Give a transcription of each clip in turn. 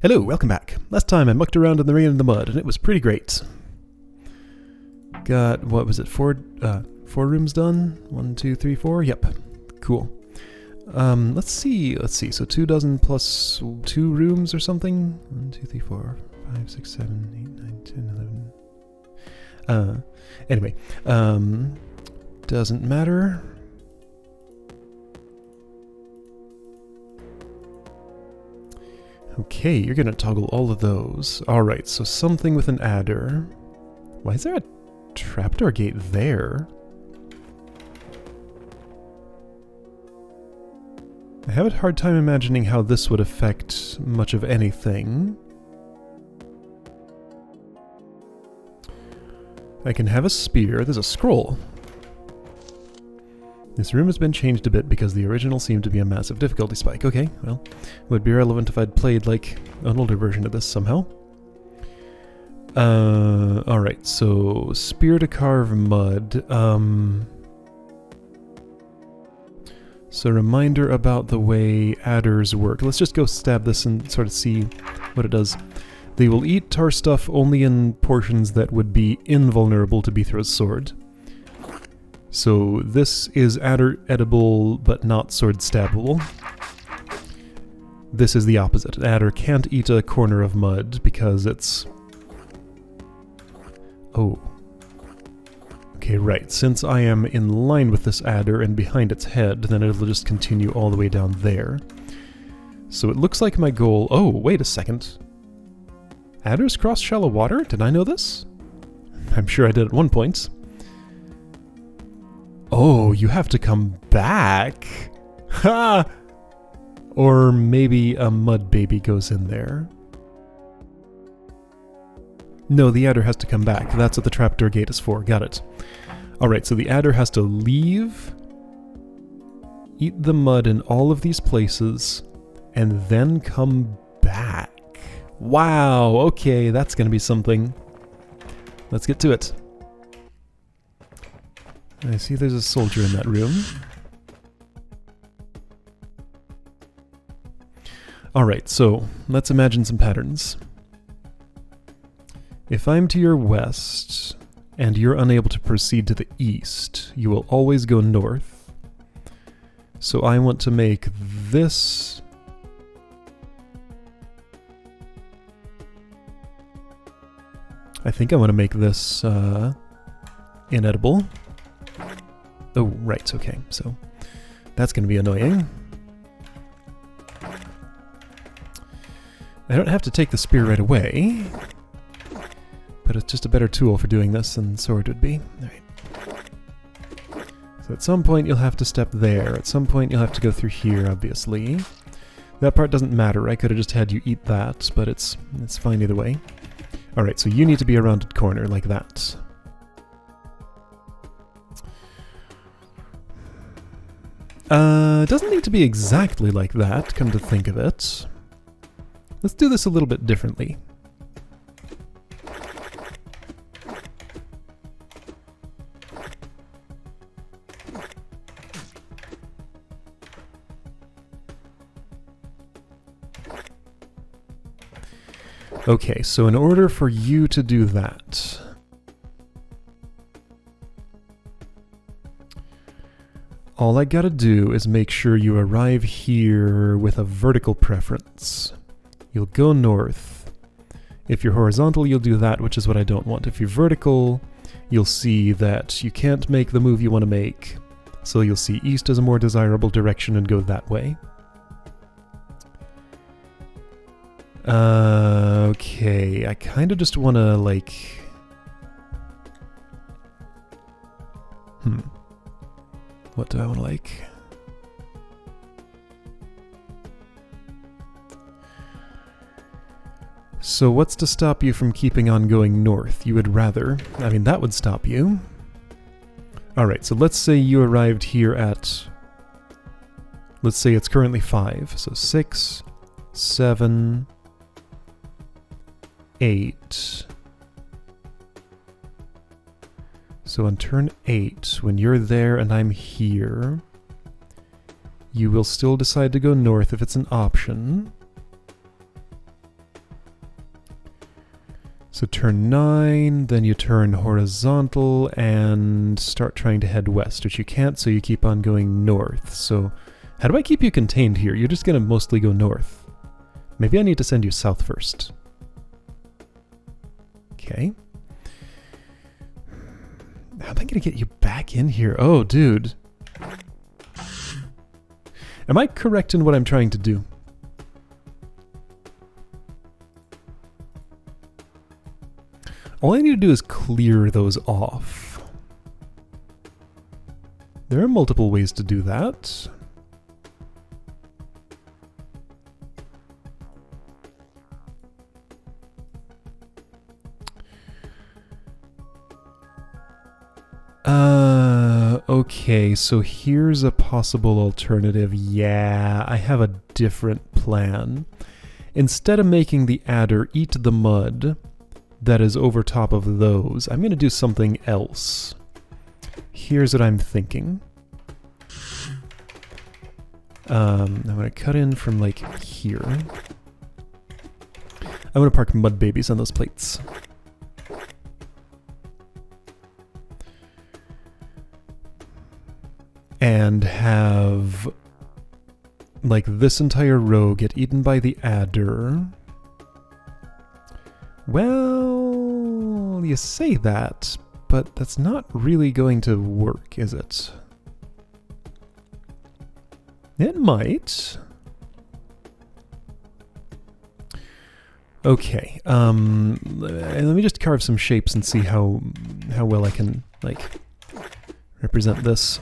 Hello, welcome back. Last time I mucked around in the rain and the mud, and it was pretty great. Got, what was it, four rooms done? 1, 2, 3, 4? Yep. Cool. Let's see, so 2 dozen plus 2 rooms or something? 1, 2, 3, 4, 5, 6, 7, 8, 9, 10, 11. Anyway, doesn't matter. Okay, you're gonna toggle all of those. Alright, so something with an adder. Why is there a trapdoor gate there? I have a hard time imagining how this would affect much of anything. I can have a spear. There's a scroll. This room has been changed a bit because the original seemed to be a massive difficulty spike. Okay, well, would be relevant if I'd played, like, an older version of this somehow. Alright, so spear to carve mud. So reminder about the way adders work. Let's just go stab this and sort of see what it does. They will eat tar stuff only in portions that would be invulnerable to Beethro's sword. So this is adder edible, but not sword stabbable. This is the opposite. Adder can't eat a corner of mud because it's... Oh. Okay, right. Since I am in line with this adder and behind its head, then it'll just continue all the way down there. So it looks like my goal... Oh, wait a second. Adders cross shallow water? Did I know this? I'm sure I did at one point. Oh, you have to come back? Ha! Or maybe a mud baby goes in there. No, the adder has to come back. That's what the trapdoor gate is for. Got it. Alright, so the adder has to leave, eat the mud in all of these places, and then come back. Wow, okay, that's gonna be something. Let's get to it. I see there's a soldier in that room. Alright, so let's imagine some patterns. If I'm to your west, and you're unable to proceed to the east, you will always go north. So I want to make this... I think I want to make this inedible. Oh, right, okay, so that's going to be annoying. I don't have to take the spear right away, but it's just a better tool for doing this than the sword would be. Alright. So at some point you'll have to step there, at some point you'll have to go through here, obviously. That part doesn't matter, I could have just had you eat that, but it's fine either way. Alright, so you need to be a rounded corner, like that. It doesn't need to be exactly like that, come to think of it. Let's do this a little bit differently. Okay, so in order for you to do that... all I gotta do is make sure you arrive here with a vertical preference. You'll go north. If you're horizontal, you'll do that, which is what I don't want. If you're vertical, you'll see that you can't make the move you want to make. So you'll see east as a more desirable direction and go that way. Okay, I kind of just want to, like... What do I want to like? So what's to stop you from keeping on going north? You would rather. I mean, that would stop you. Alright, so let's say you arrived here at... Let's say it's currently 5. So 6, 7, 8... So on turn 8, when you're there and I'm here, you will still decide to go north if it's an option. So turn 9, then you turn horizontal and start trying to head west, which you can't, so you keep on going north. So how do I keep you contained here? You're just going to mostly go north. Maybe I need to send you south first. Okay. How am I going to get you back in here? Oh, dude. Am I correct in what I'm trying to do? All I need to do is clear those off. There are multiple ways to do that. Okay, so here's a possible alternative. Yeah, I have a different plan. Instead of making the adder eat the mud that is over top of those, I'm going to do something else. Here's what I'm thinking. I'm going to cut in from like here. I'm going to park mud babies on those plates. And have like this entire row get eaten by the adder. Well, you say that, but that's not really going to work, is it? It might. Okay, let me just carve some shapes and see how well I can, like, represent this.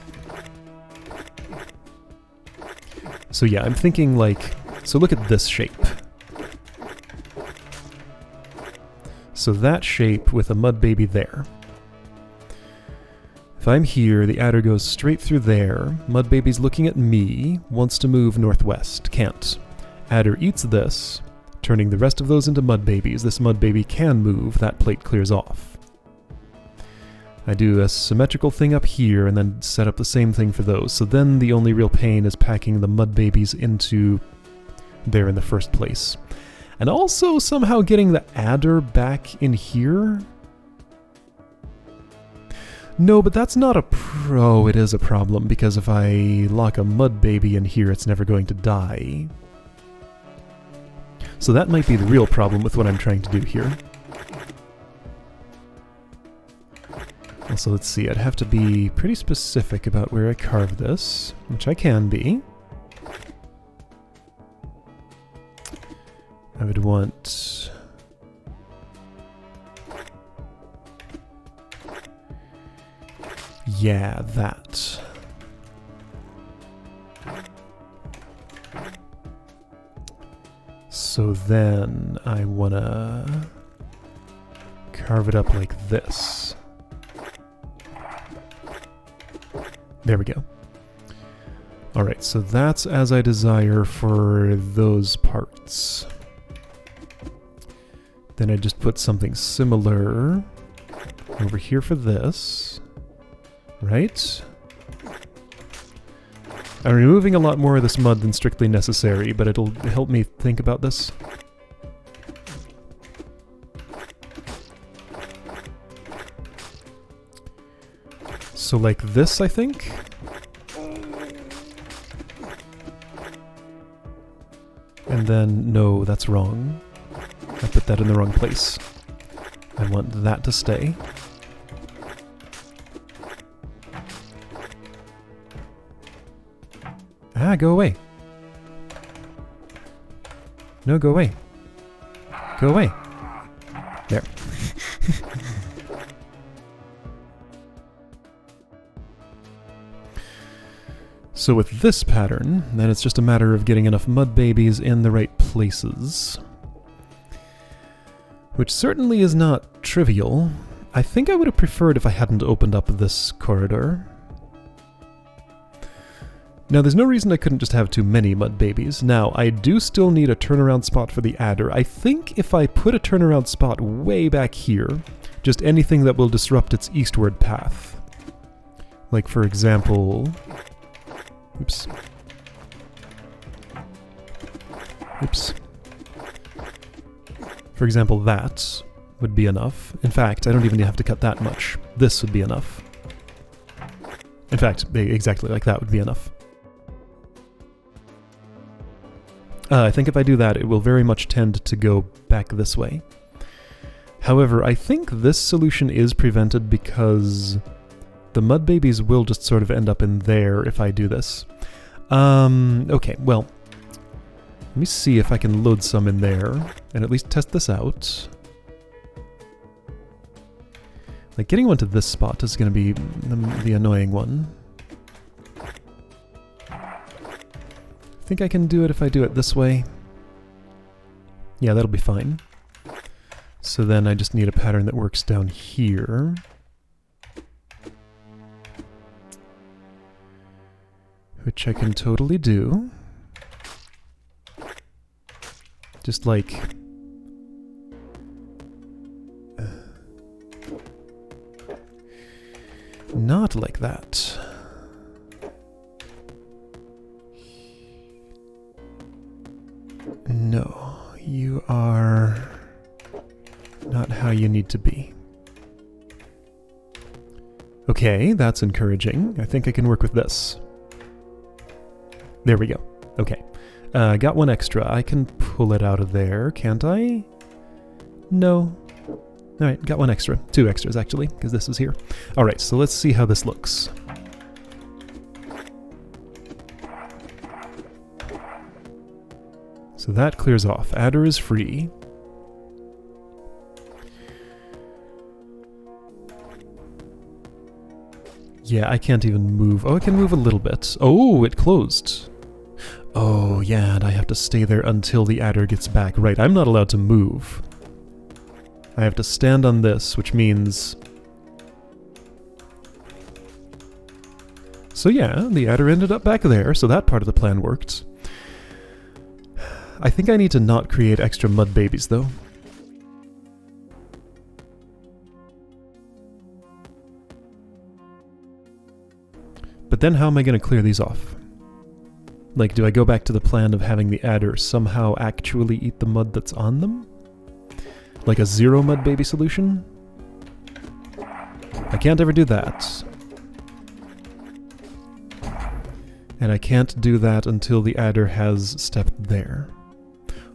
So yeah, I'm thinking like, so look at this shape. So that shape with a mud baby there. If I'm here, the adder goes straight through there. Mud baby's looking at me, wants to move northwest, can't. Adder eats this, turning the rest of those into mud babies. This mud baby can move, that plate clears off. I do a symmetrical thing up here and then set up the same thing for those. So then the only real pain is packing the mud babies into there in the first place. And also somehow getting the adder back in here. No, but that's not a it is a problem, because if I lock a mud baby in here, it's never going to die. So that might be the real problem with what I'm trying to do here. Also, let's see, I'd have to be pretty specific about where I carve this, which I can be. I would want... yeah, that. So then I want to carve it up like this. There we go. Alright, so that's as I desire for those parts. Then I just put something similar over here for this. Right? I'm removing a lot more of this mud than strictly necessary, but it'll help me think about this. So like this, I think? And then, no, that's wrong. I put that in the wrong place. I want that to stay. Ah, go away. No, go away. Go away. There. So with this pattern, then it's just a matter of getting enough mud babies in the right places. Which certainly is not trivial. I think I would have preferred if I hadn't opened up this corridor. Now, there's no reason I couldn't just have too many mud babies. Now, I do still need a turnaround spot for the adder. I think if I put a turnaround spot way back here, just anything that will disrupt its eastward path. Like, for example... Oops. Oops. For example, that. would be enough. In fact, I don't even have to cut that much. This would be enough. In fact, exactly like that would be enough. I think if I do that, it will very much tend to go back this way. However, I think this solution is prevented because the mud babies will just sort of end up in there if I do this. Okay, well, let me see if I can load some in there and at least test this out. Like, getting one to this spot is going to be the annoying one. I think I can do it if I do it this way. Yeah, that'll be fine. So then I just need a pattern that works down here. Which I can totally do. Just like... not like that. No, you are not how you need to be. Okay, that's encouraging. I think I can work with this. There we go. Okay. Got one extra. I can pull it out of there, can't I? No. Alright, got one extra. 2 extras, actually, because this is here. Alright, so let's see how this looks. So that clears off. Adder is free. Yeah, I can't even move. Oh, I can move a little bit. Oh, it closed. Oh, yeah, and I have to stay there until the adder gets back. Right, I'm not allowed to move. I have to stand on this, which means... So yeah, the adder ended up back there, so that part of the plan worked. I think I need to not create extra mud babies, though. But then how am I going to clear these off? Like, do I go back to the plan of having the adder somehow actually eat the mud that's on them? Like a 0 mud baby solution? I can't ever do that. And I can't do that until the adder has stepped there.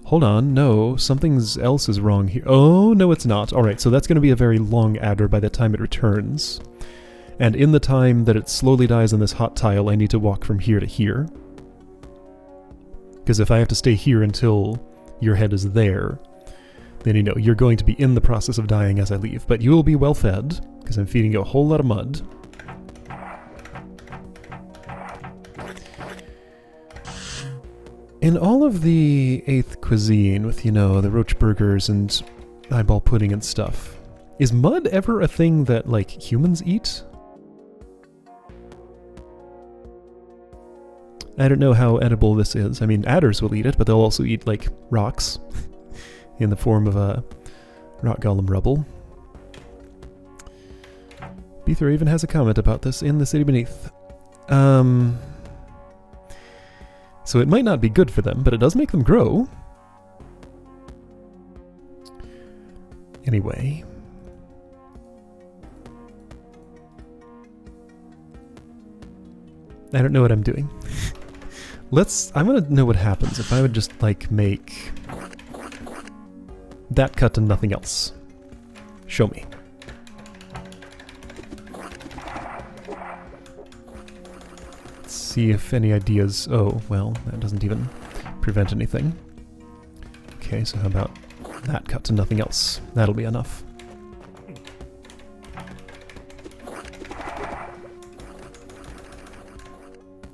Hold on, no, something else is wrong here. Oh, no it's not. Alright, so that's going to be a very long adder by the time it returns. And in the time that it slowly dies on this hot tile, I need to walk from here to here. Because if I have to stay here until your head is there, then you know, you're going to be in the process of dying as I leave. But you will be well fed, because I'm feeding you a whole lot of mud. In all of the 8th cuisine with, you know, the roach burgers and eyeball pudding and stuff, is mud ever a thing that, like, humans eat? I don't know how edible this is. I mean, adders will eat it, but they'll also eat, like, rocks in the form of a rock golem rubble. Beether even has a comment about this in The City Beneath. So it might not be good for them, but it does make them grow. Anyway. I don't know what I'm doing. I want to know what happens if I would just, like, make that cut and nothing else. Show me. Let's see if any ideas... Oh, well, that doesn't even prevent anything. Okay, so how about that cut to nothing else? That'll be enough.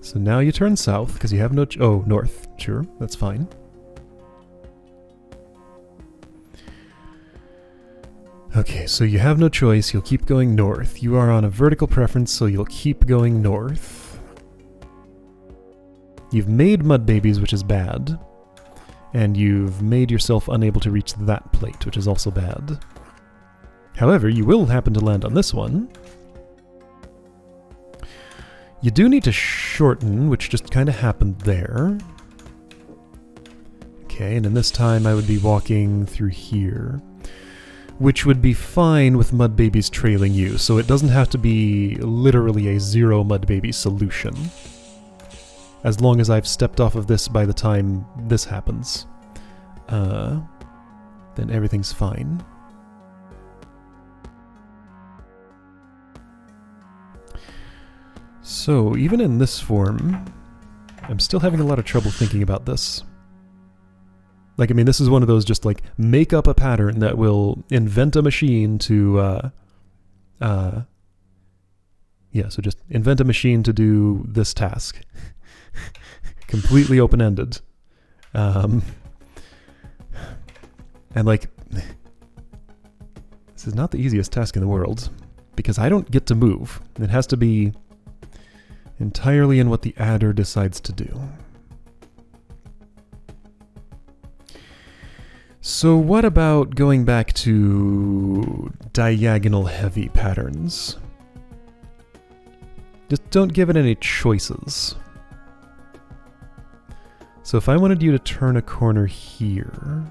So now you turn south, because you have no... Oh, north. Sure, that's fine. Okay, so you have no choice. You'll keep going north. You are on a vertical preference, so you'll keep going north. You've made mud babies, which is bad. And you've made yourself unable to reach that plate, which is also bad. However, you will happen to land on this one. You do need to shorten, which just kind of happened there. Okay, and in this time I would be walking through here. which would be fine with mud babies trailing you, so it doesn't have to be literally a 0 mud baby solution. As long as I've stepped off of this by the time this happens, then everything's fine. So, even in this form, I'm still having a lot of trouble thinking about this. Like, I mean, this is one of those just, like, make up a pattern that will invent a machine to, yeah, so just invent a machine to do this task. Completely open-ended. And, like, this is not the easiest task in the world, because I don't get to move. It has to be entirely in what the adder decides to do. So what about going back to diagonal heavy patterns? Just don't give it any choices. So if I wanted you to turn a corner here...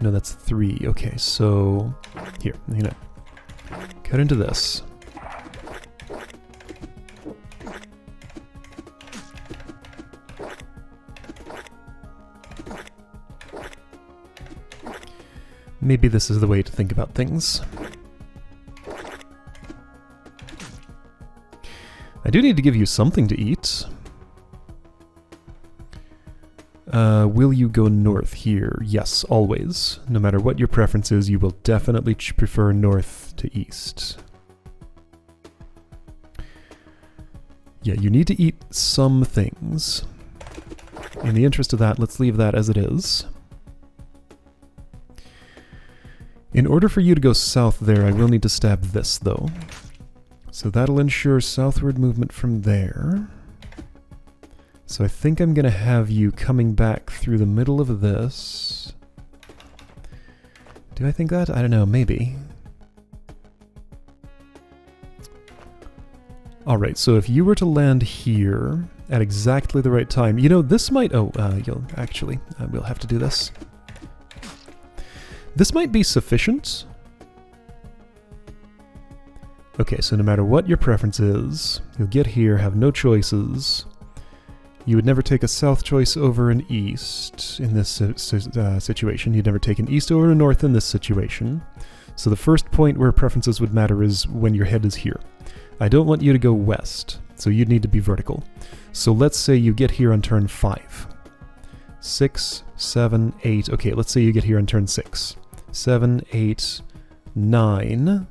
No, that's 3. Okay, so... Here, you know, cut into this. Maybe this is the way to think about things. I do need to give you something to eat. Will you go north here? Yes, always. No matter what your preference is, you will definitely prefer north to east. Yeah, you need to eat some things. In the interest of that, let's leave that as it is. In order for you to go south there, I will need to stab this, though. So that'll ensure southward movement from there. So I think I'm going to have you coming back through the middle of this. Do I think that? I don't know, maybe. Alright, so if you were to land here at exactly the right time, you know, this might... Oh, you'll actually, we'll have to do this. This might be sufficient. Okay, so no matter what your preference is, you'll get here, have no choices. You would never take a south choice over an east in this situation. You'd never take an east over a north in this situation. So the first point where preferences would matter is when your head is here. I don't want you to go west, so you'd need to be vertical. So let's say you get here on turn 5. 6, 7, 8. Okay, let's say you get here on turn 6. 7, 8, 9,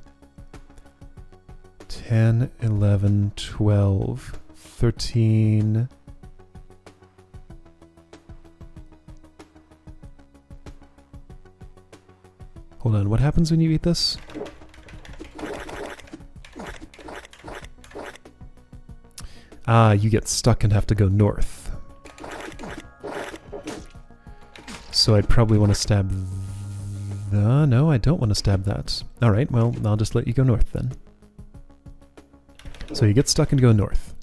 10, 11, 12, 13... Hold on, what happens when you eat this? Ah, you get stuck and have to go north. So I'd probably want to stab... no, I don't want to stab that. Alright, well, I'll just let you go north then. So you get stuck and go north.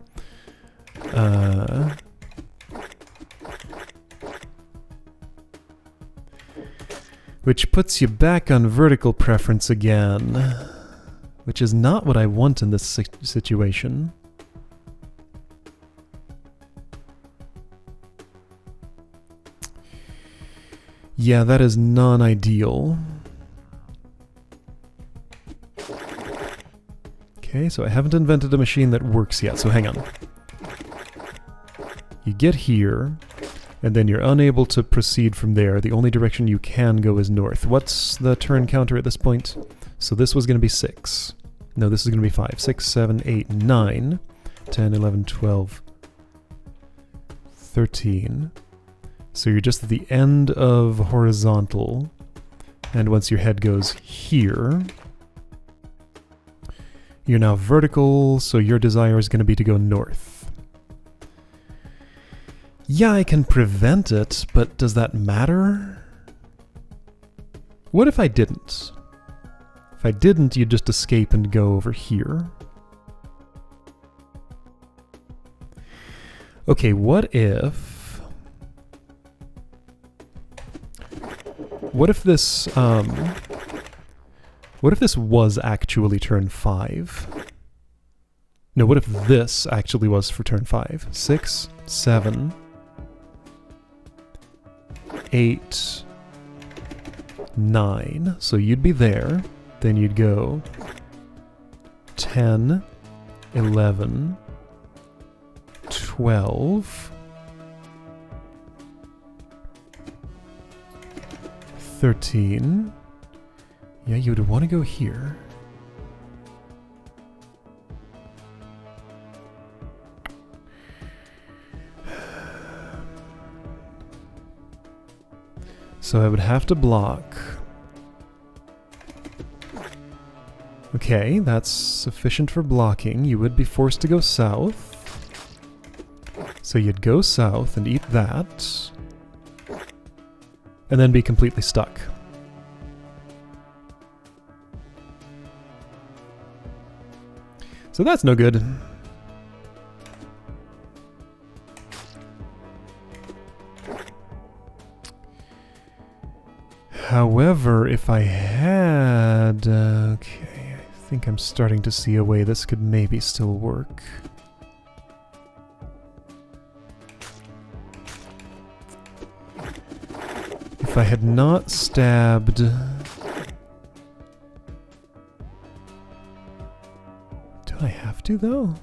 Which puts you back on vertical preference again, which is not what I want in this situation. Yeah, that is non-ideal. Okay, so I haven't invented a machine that works yet, so hang on. You get here, and then you're unable to proceed from there. The only direction you can go is north. What's the turn counter at this point? So this was going to be 6. No, this is going to be 5. 6, 7, 8, 9, 10, 11, 12, 13. So you're just at the end of horizontal, and once your head goes here, you're now vertical, so your desire is going to be to go north. Yeah, I can prevent it, but does that matter? What if I didn't? If I didn't, you'd just escape and go over here. Okay, what if... What if this, what if this was actually turn 5? No, what if this actually was for turn 5? 6, 7, 8, 9. So you'd be there. Then you'd go 10, 11, 12, 13. Yeah, you would want to go here. So I would have to block. Okay, that's sufficient for blocking. You would be forced to go south. So you'd go south and eat that. And then be completely stuck. So that's no good. However, if I had... okay, I think I'm starting to see a way this could maybe still work. If I had not stabbed... Do I have to, though?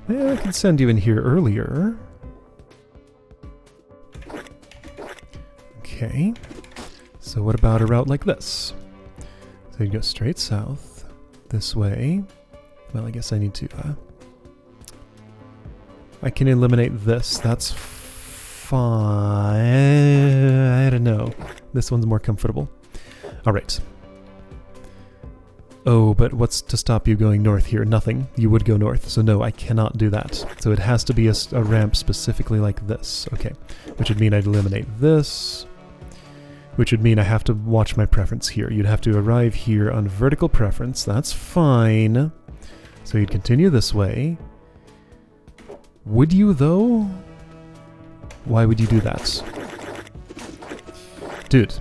Well, I can send you in here earlier. Okay. So what about a route like this? So you go straight south, this way. Well, I guess I need to... I can eliminate this, that's fine. I don't know. This one's more comfortable. Alright. Oh, but what's to stop you going north here? Nothing. You would go north, so no, I cannot do that. So it has to be a ramp specifically like this. Okay. Which would mean I'd eliminate this. Which would mean I have to watch my preference here. You'd have to arrive here on vertical preference. That's fine. So you'd continue this way. Would you, though? Why would you do that? Dude.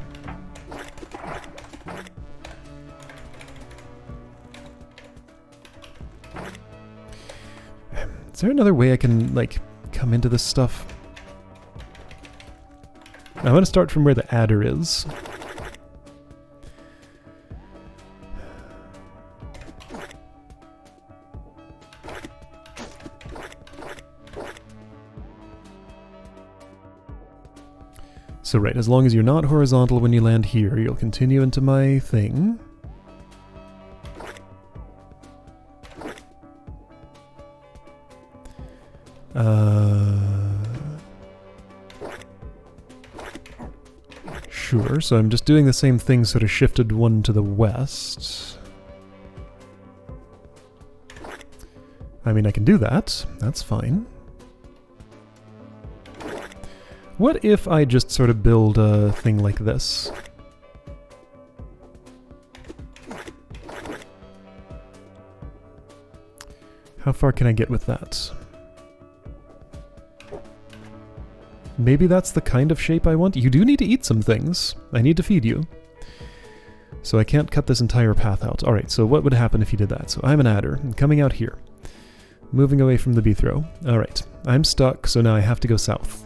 Is there another way I can, like, come into this stuff? I'm going to start from where the adder is. So right, as long as you're not horizontal when you land here, you'll continue into my thing. Sure, so I'm just doing the same thing, sort of shifted one to the west. I mean, I can do that. That's fine. What if I just sort of build a thing like this? How far can I get with that? Maybe that's the kind of shape I want. You do need to eat some things. I need to feed you. So I can't cut this entire path out. Alright, so what would happen if you did that? So I'm an adder. I'm coming out here. Moving away from the B-throw. Alright, I'm stuck, so now I have to go south.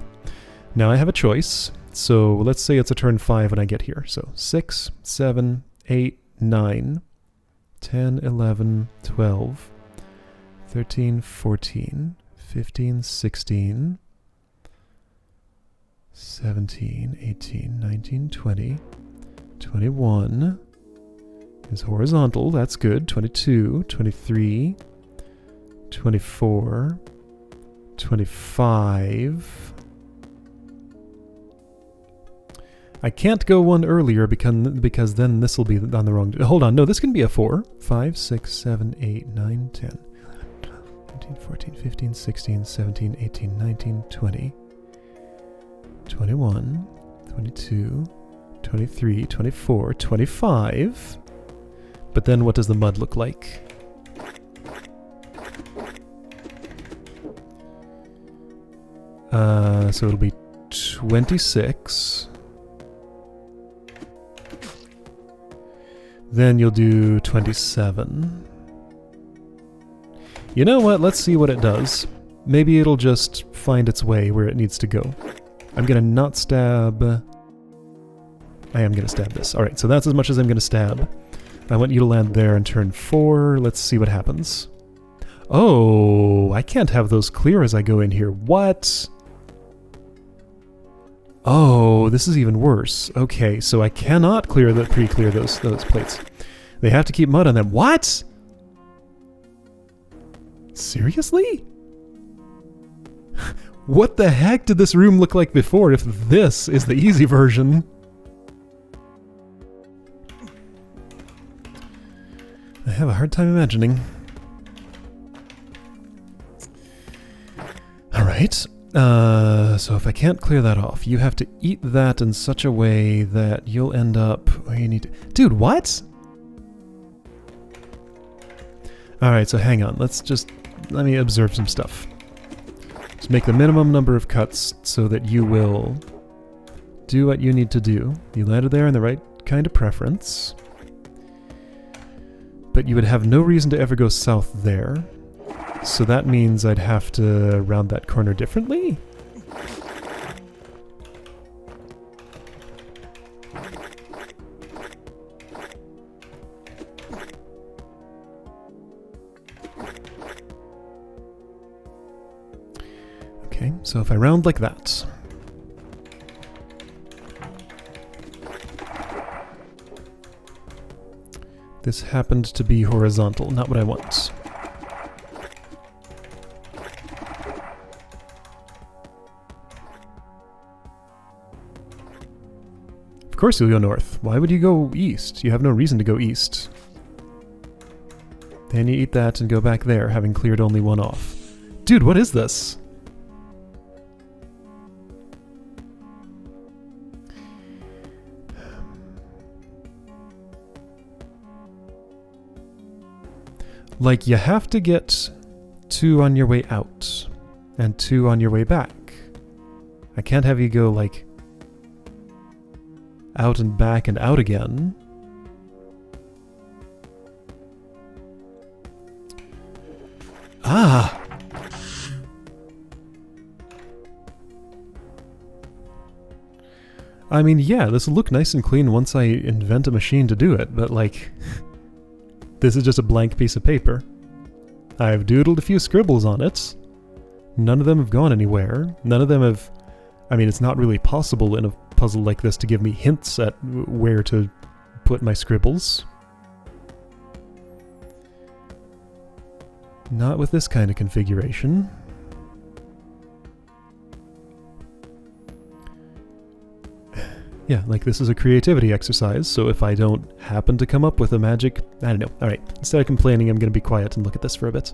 Now I have a choice. So let's say it's a turn 5 when I get here. So 6, 7, 8, 9, 10, 11, 12, 13, 14, 15, 16... 17, 18, 19, 20, 21 is horizontal, that's good, 22, 23, 24, 25. I can't go one earlier because then this will be on the wrong... Hold on, no, this can be a 4. 5, 6, 7, 8, 9, 10, 11, 12, 13, 14, 15, 16, 17, 18, 19, 20... 21, 22, 23, 24, 25. But then what does the mud look like? So it'll be 26. Then you'll do 27. You know what? Let's see what it does. Maybe it'll just find its way where it needs to go. I'm gonna not stab... I am gonna stab this. Alright, so that's as much as I'm gonna stab. I want you to land there and turn 4. Let's see what happens. Oh, I can't have those clear as I go in here. What? Oh, this is even worse. Okay, so I cannot pre-clear those plates. They have to keep mud on them. What? Seriously? What the heck did this room look like before if this is the easy version? I have a hard time imagining. Alright, so if I can't clear that off, you have to eat that in such a way that you'll end up where you need to... Dude, what? Alright, so hang on, let me observe some stuff. Just make the minimum number of cuts so that you will do what you need to do. You landed there in the right kind of preference. But you would have no reason to ever go south there. So that means I'd have to round that corner differently? Okay, so if I round like that... This happened to be horizontal, not what I want. Of course you'll go north. Why would you go east? You have no reason to go east. Then you eat that and go back there, having cleared only one off. Dude, what is this? Like, you have to get 2 on your way out, and 2 on your way back. I can't have you go, like, out and back and out again. Ah! I mean, yeah, this will look nice and clean once I invent a machine to do it, but, like... This is just a blank piece of paper. I've doodled a few scribbles on it. None of them have gone anywhere. None of them have... I mean, it's not really possible in a puzzle like this to give me hints at where to put my scribbles. Not with this kind of configuration. Yeah, like this is a creativity exercise, so if I don't happen to come up with a magic... I don't know. Alright, instead of complaining, I'm going to be quiet and look at this for a bit.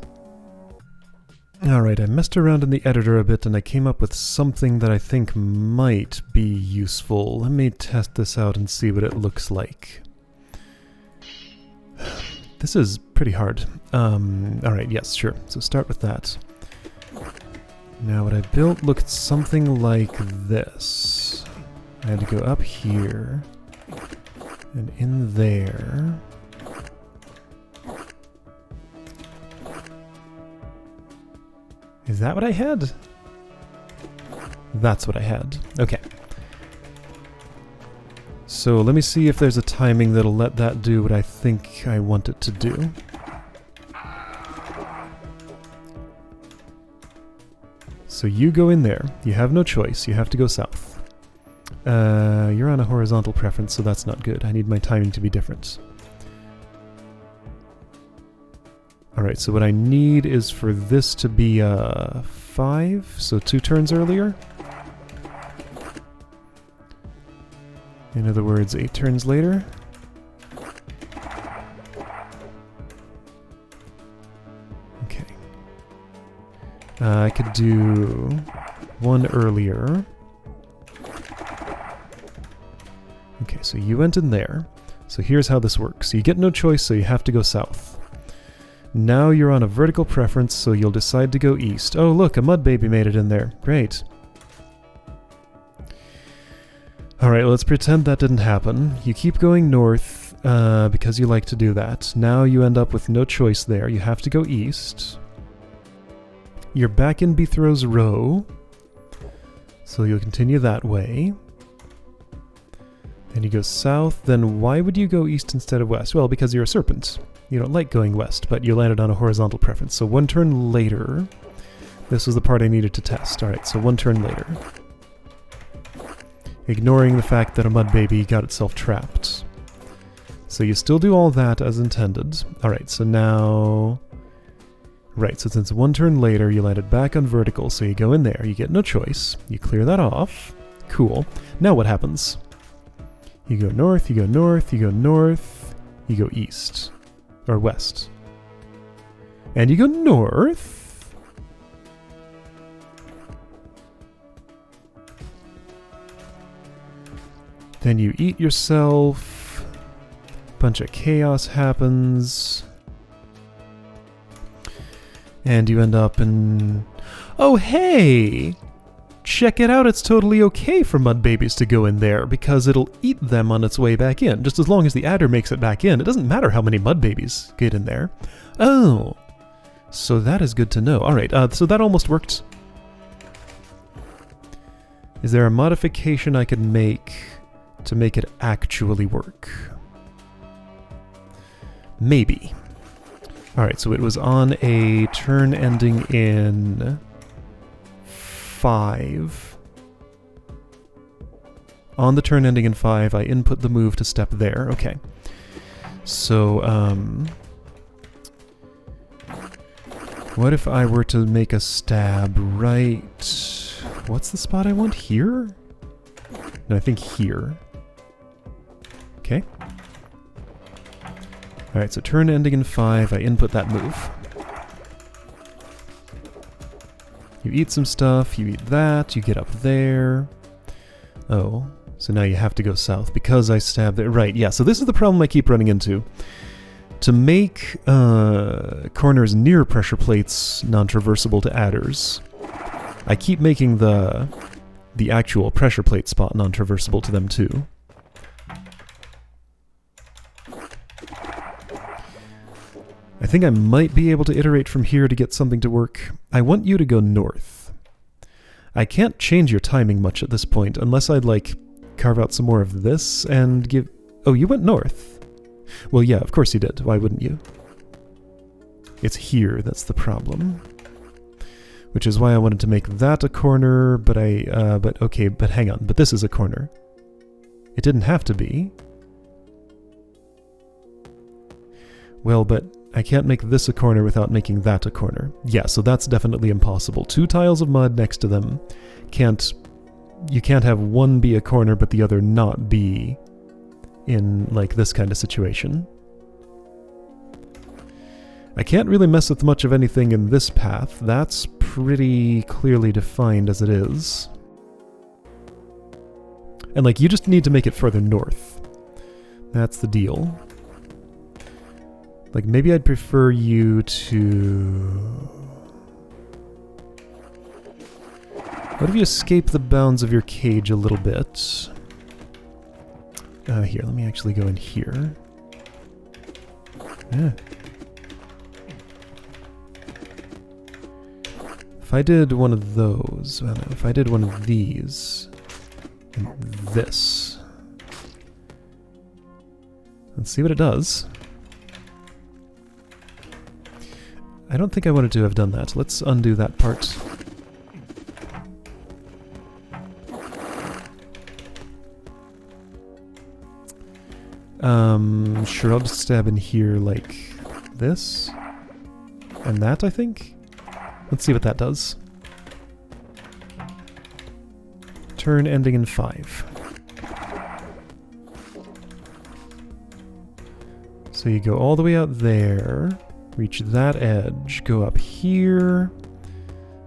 Alright, I messed around in the editor a bit and I came up with something that I think might be useful. Let me test this out and see what it looks like. This is pretty hard. Alright, yes, sure. So start with that. Now what I built looked something like this. I had to go up here, and in there. Is that what I had? That's what I had. Okay. So let me see if there's a timing that'll let that do what I think I want it to do. So you go in there. You have no choice. You have to go south. You're on a horizontal preference, so that's not good. I need my timing to be different. Alright, so what I need is for this to be 5, so 2 turns earlier. In other words, 8 turns later. Okay. I could do 1 earlier. Okay, so you went in there. So here's how this works. You get no choice, so you have to go south. Now you're on a vertical preference, so you'll decide to go east. Oh look, a mud baby made it in there. Great. Alright, let's pretend that didn't happen. You keep going north because you like to do that. Now you end up with no choice there. You have to go east. You're back in Bethrow's Row, so you'll continue that way. Then you go south. Then why would you go east instead of west? Well, because you're a serpent. You don't like going west, but you landed on a horizontal preference. So one turn later, this was the part I needed to test. Alright, so one turn later. Ignoring the fact that a mud baby got itself trapped. So you still do all that as intended. Alright, so now... Right, so since one turn later you landed back on vertical, so you go in there, you get no choice, you clear that off. Cool. Now what happens? You go north, you go north, you go north, you go east. Or west. And you go north. Then you eat yourself. Bunch of chaos happens. And you end up in... Oh, hey! Check it out, it's totally okay for mud babies to go in there, because it'll eat them on its way back in. Just as long as the adder makes it back in, it doesn't matter how many mud babies get in there. Oh! So that is good to know. Alright, so that almost worked. Is there a modification I could make to make it actually work? Maybe. Alright, so it was on a turn ending in 5. On the turn ending in 5, I input the move to step there. Okay. So, what if I were to make a stab right... What's the spot I want? Here? No, I think here. Okay. Alright, so turn ending in 5, I input that move. You eat some stuff, you eat that, you get up there. Oh, so now you have to go south because I stabbed there. Right, yeah, so this is the problem I keep running into. To make corners near pressure plates non-traversable to adders, I keep making the actual pressure plate spot non-traversable to them too. I think I might be able to iterate from here to get something to work. I want you to go north. I can't change your timing much at this point, unless I'd, like, carve out some more of this and give... Oh, you went north. Well, yeah, of course you did. Why wouldn't you? It's here that's the problem. Which is why I wanted to make that a corner, but okay, but hang on. But this is a corner. It didn't have to be. Well, but... I can't make this a corner without making that a corner. Yeah, so that's definitely impossible. 2 tiles of mud next to them. You can't have one be a corner but the other not be in, like, this kind of situation. I can't really mess with much of anything in this path. That's pretty clearly defined as it is. And, like, you just need to make it further north. That's the deal. Like, maybe I'd prefer you to... What if you escape the bounds of your cage a little bit? Here, let me actually go in here. Yeah. If I did one of those... Well, no, if I did one of these... And this... Let's see what it does. I don't think I wanted to have done that. Let's undo that part. Sure, I'll just stab in here like this. And that, I think? Let's see what that does. Turn ending in 5. So you go all the way out there. Reach that edge, go up here,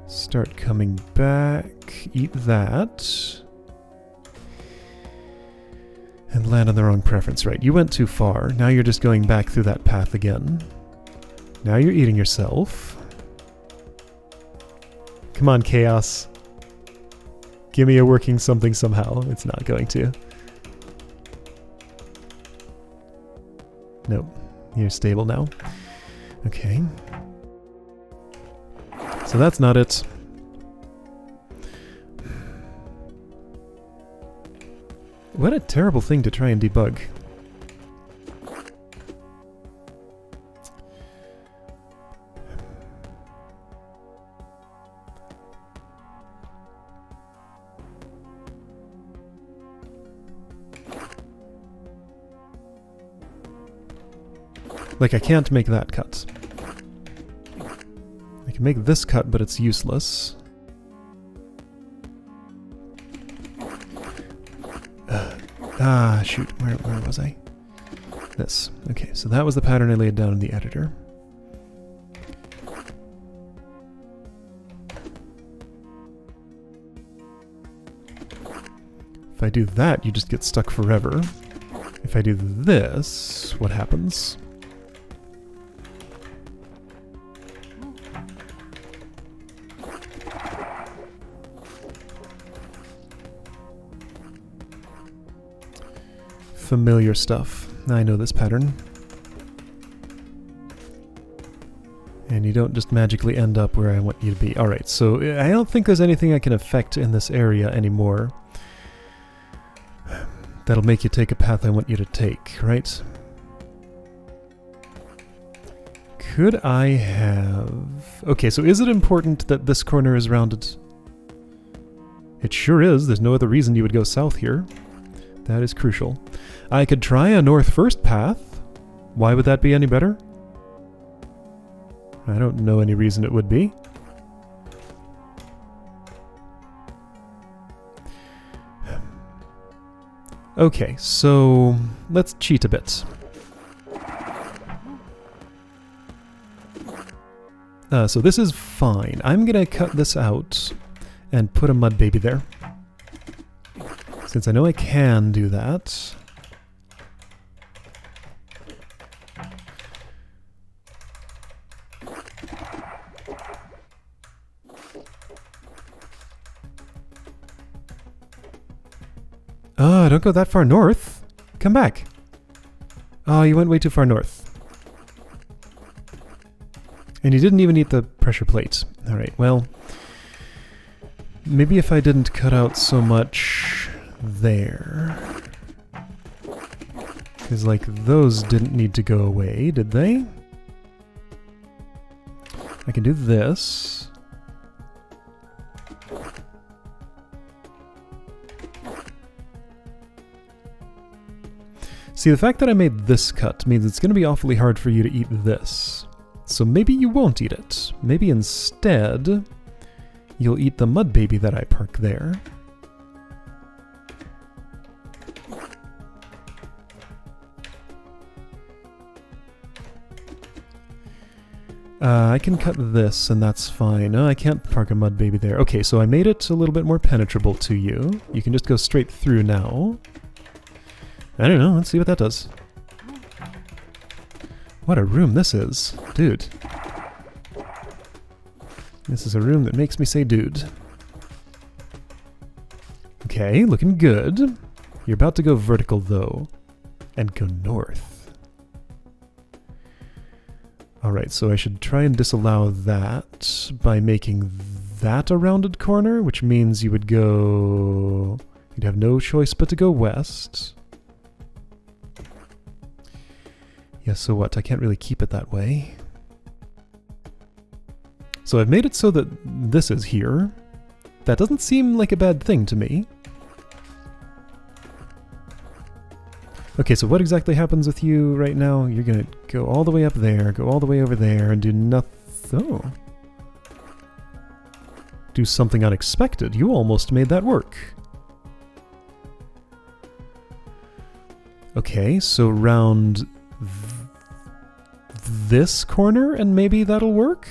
start coming back, eat that, and land on the wrong preference. Right, you went too far. Now you're just going back through that path again. Now you're eating yourself. Come on, Chaos. Give me a working something somehow. It's not going to. Nope. You're stable now. Okay. So that's not it. What a terrible thing to try and debug. Like, I can't make that cut. I can make this cut, but it's useless. Shoot. Where was I? This. Okay, so that was the pattern I laid down in the editor. If I do that, you just get stuck forever. If I do this, what happens? Familiar stuff. I know this pattern. And you don't just magically end up where I want you to be. Alright, so I don't think there's anything I can affect in this area anymore that'll make you take a path I want you to take, right? Could I have... Okay, so is it important that this corner is rounded? It sure is. There's no other reason you would go south here. That is crucial. I could try a north first path. Why would that be any better? I don't know any reason it would be. Okay, so let's cheat a bit. So this is fine. I'm gonna cut this out and put a mud baby there. Since I know I can do that. Don't go that far north. Come back. Oh, you went way too far north. And you didn't even eat the pressure plate. Alright, well... Maybe if I didn't cut out so much there. Because, like, those didn't need to go away, did they? I can do this. See, the fact that I made this cut means it's going to be awfully hard for you to eat this. So maybe you won't eat it. Maybe instead, you'll eat the mud baby that I park there. I can cut this, and that's fine. No, I can't park a mud baby there. Okay, so I made it a little bit more penetrable to you. You can just go straight through now. I don't know, let's see what that does. What a room this is. Dude. This is a room that makes me say dude. Okay, looking good. You're about to go vertical, though. And go north. Alright, so I should try and disallow that by making that a rounded corner, which means you would go... You'd have no choice but to go west. Yeah, so what? I can't really keep it that way. So I've made it so that this is here. That doesn't seem like a bad thing to me. Okay, so what exactly happens with you right now? You're gonna go all the way up there, go all the way over there, and do nothing. Oh. Do something unexpected. You almost made that work. Okay, so round this corner, and maybe that'll work?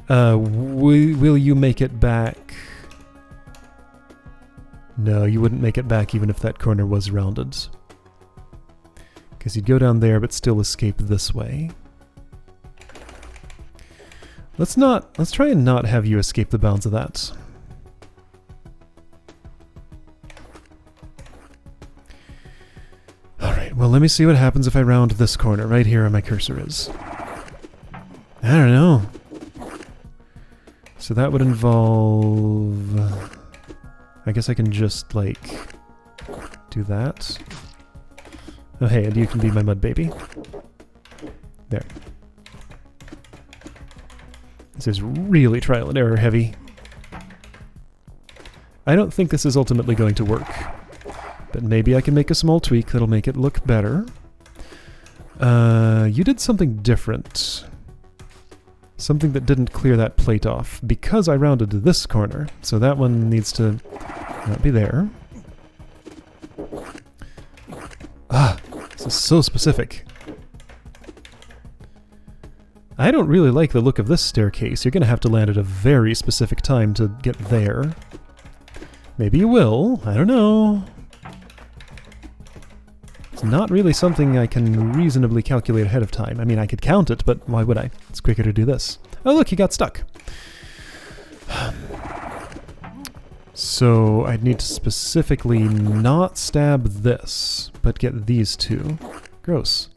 Will you make it back? No, you wouldn't make it back even if that corner was rounded. Because you'd go down there but still escape this way. Let's try and not have you escape the bounds of that. let me see what happens if I round this corner, right here where my cursor is. I don't know. So that would involve... I guess I can just, like, do that. Oh, hey, and you can be my mud baby. There. This is really trial and error heavy. I don't think this is ultimately going to work. But maybe I can make a small tweak that'll make it look better. You did something different. Something that didn't clear that plate off, because I rounded to this corner. So that one needs to not be there. Ah, this is so specific. I don't really like the look of this staircase. You're going to have to land at a very specific time to get there. Maybe you will. I don't know. It's not really something I can reasonably calculate ahead of time. I mean, I could count it, but why would I? It's quicker to do this. Oh, look, he got stuck. So I'd need to specifically not stab this, but get these two. Gross.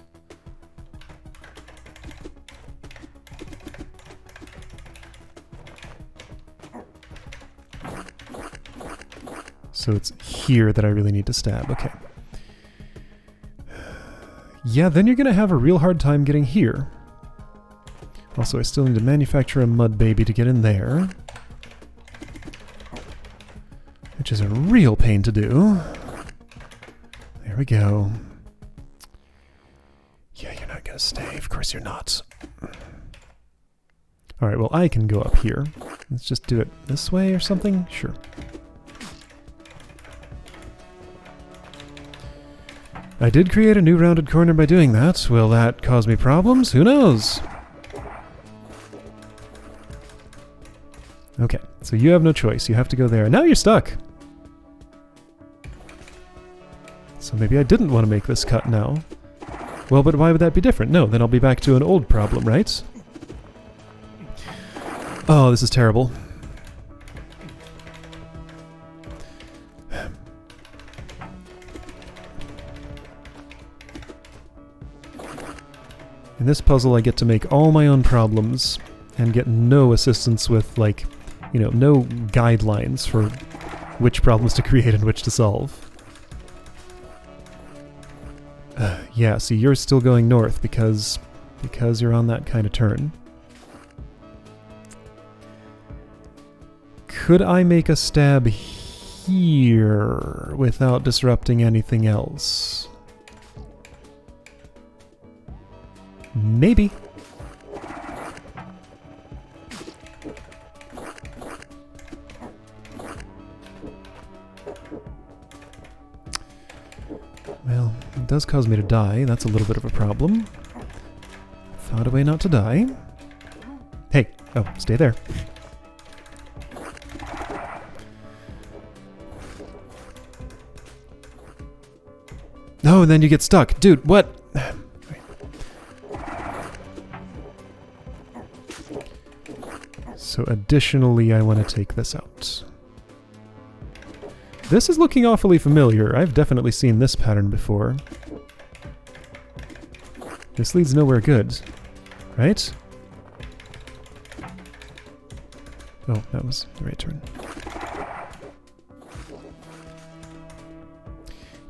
So it's here that I really need to stab. Okay. Yeah, then you're going to have a real hard time getting here. Also, I still need to manufacture a mud baby to get in there. Which is a real pain to do. There we go. Yeah, you're not going to stay. Of course you're not. Alright, well, I can go up here. Let's just do it this way or something? Sure. I did create a new rounded corner by doing that. Will that cause me problems? Who knows? Okay, so you have no choice. You have to go there. And now you're stuck! So maybe I didn't want to make this cut now. Well, but why would that be different? No, then I'll be back to an old problem, right? Oh, this is terrible. In this puzzle, I get to make all my own problems and get no assistance with, like, you know, no guidelines for which problems to create and which to solve. Yeah, see, you're still going north because you're on that kind of turn. Could I make a stab here without disrupting anything else? Maybe. Well, it does cause me to die. That's a little bit of a problem. Found a way not to die. Hey! Oh, stay there. No, and then you get stuck. Dude, what? So additionally, I want to take this out. This is looking awfully familiar. I've definitely seen this pattern before. This leads nowhere good, right? Oh, that was the right turn.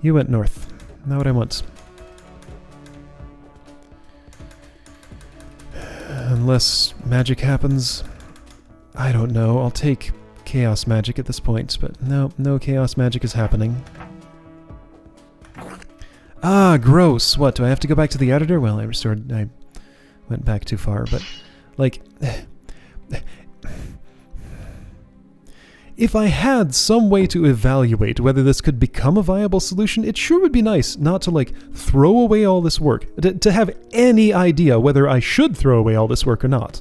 You went north. Not what I want. Unless magic happens. I don't know. I'll take chaos magic at this point, but no chaos magic is happening. Ah, gross! What, do I have to go back to the editor? Well, I went back too far, but, like... If I had some way to evaluate whether this could become a viable solution, it sure would be nice not to, like, throw away all this work. To have any idea whether I should throw away all this work or not.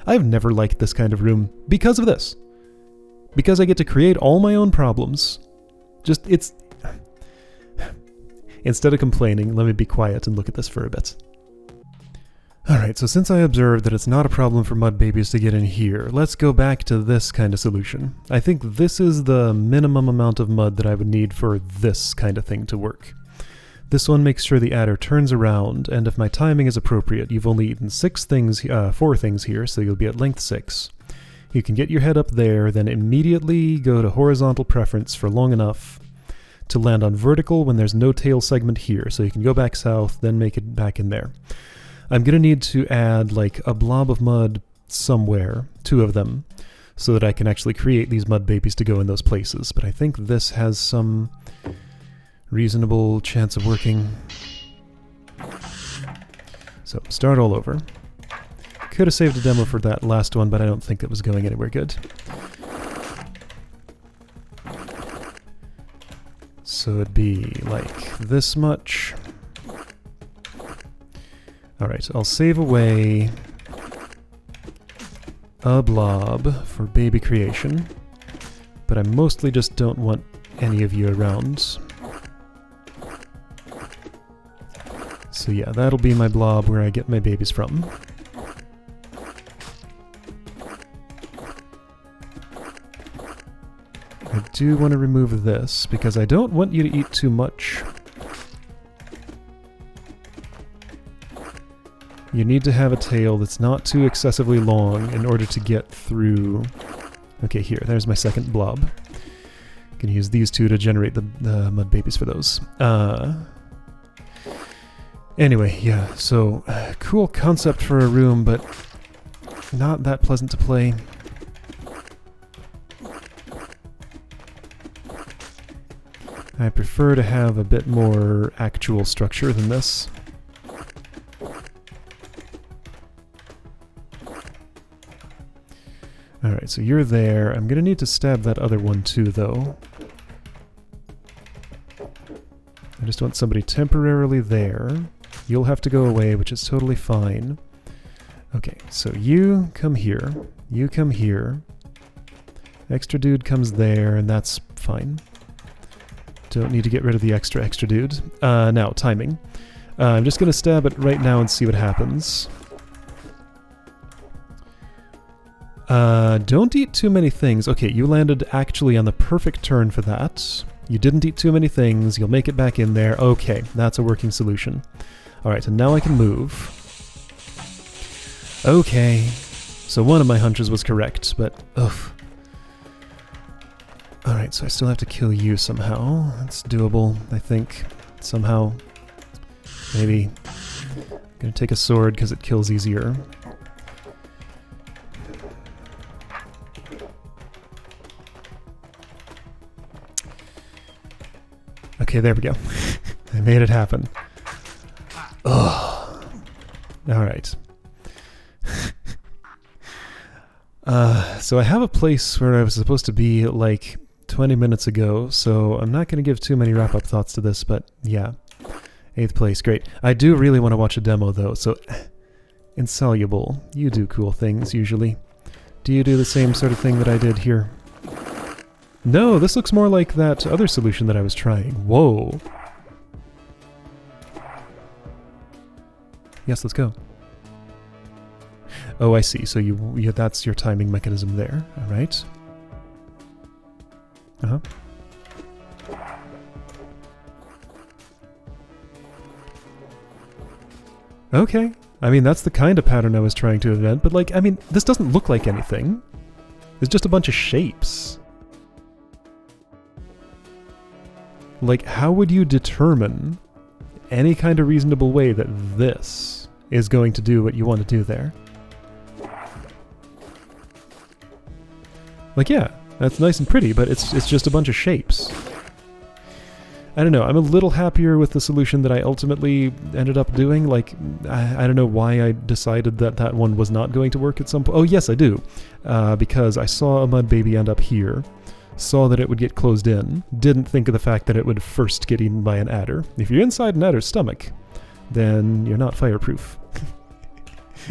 I've never liked this kind of room because of this. Because I get to create all my own problems. Instead of complaining, let me be quiet and look at this for a bit. Alright, so since I observed that it's not a problem for mud babies to get in here, let's go back to this kind of solution. I think this is the minimum amount of mud that I would need for this kind of thing to work. This one makes sure the adder turns around, and if my timing is appropriate, you've only eaten 4 things here, so you'll be at length 6. You can get your head up there, then immediately go to horizontal preference for long enough to land on vertical when there's no tail segment here, so you can go back south, then make it back in there. I'm going to need to add like a blob of mud somewhere, 2 of them, so that I can actually create these mud babies to go in those places, but I think this has some reasonable chance of working. So, start all over. Could have saved a demo for that last one, but I don't think it was going anywhere good. So it'd be like this much. Alright, I'll save away a blob for baby creation, but I mostly just don't want any of you around. So yeah, that'll be my blob where I get my babies from. I do want to remove this, because I don't want you to eat too much. You need to have a tail that's not too excessively long in order to get through... Okay, here, there's my second blob. I'm gonna use these 2 to generate the mud babies for those. Anyway, yeah, so cool concept for a room, but not that pleasant to play. I prefer to have a bit more actual structure than this. Alright, so you're there. I'm gonna need to stab that other one too, though. I just want somebody temporarily there. You'll have to go away, which is totally fine. Okay, so you come here. You come here. Extra dude comes there, and that's fine. Don't need to get rid of the extra dude. Now, timing. I'm just going to stab it right now and see what happens. Don't eat too many things. Okay, you landed actually on the perfect turn for that. You didn't eat too many things. You'll make it back in there. Okay, that's a working solution. Alright, and now I can move. Okay. So one of my hunches was correct, but... ugh. Alright, so I still have to kill you somehow. That's doable, I think. Somehow. Maybe. I'm gonna take a sword because it kills easier. Okay, there we go. I made it happen. Ugh. Alright. So I have a place where I was supposed to be like 20 minutes ago, so I'm not going to give too many wrap-up thoughts to this, but yeah. 8th place, great. I do really want to watch a demo though, so... Insoluble, you do cool things usually. Do you do the same sort of thing that I did here? No, this looks more like that other solution that I was trying. Whoa. Yes, let's go. Oh, I see. So you that's your timing mechanism there. All right. Uh-huh. Okay. I mean, that's the kind of pattern I was trying to invent, but like, I mean, this doesn't look like anything. It's just a bunch of shapes. Like, how would you determine any kind of reasonable way that this is going to do what you want to do there? Like, yeah, that's nice and pretty, but it's just a bunch of shapes. I don't know, I'm a little happier with the solution that I ultimately ended up doing. Like, I don't know why I decided that that one was not going to work at some point. Oh, yes, I do. Because I saw a mud baby end up here, saw that it would get closed in, didn't think of the fact that it would first get eaten by an adder. If you're inside an adder's stomach, then you're not fireproof.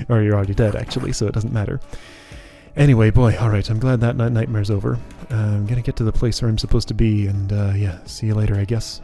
Or you're already dead, actually, so it doesn't matter. Anyway, boy, alright, I'm glad that nightmare's over. I'm gonna get to the place where I'm supposed to be, and yeah, see you later, I guess.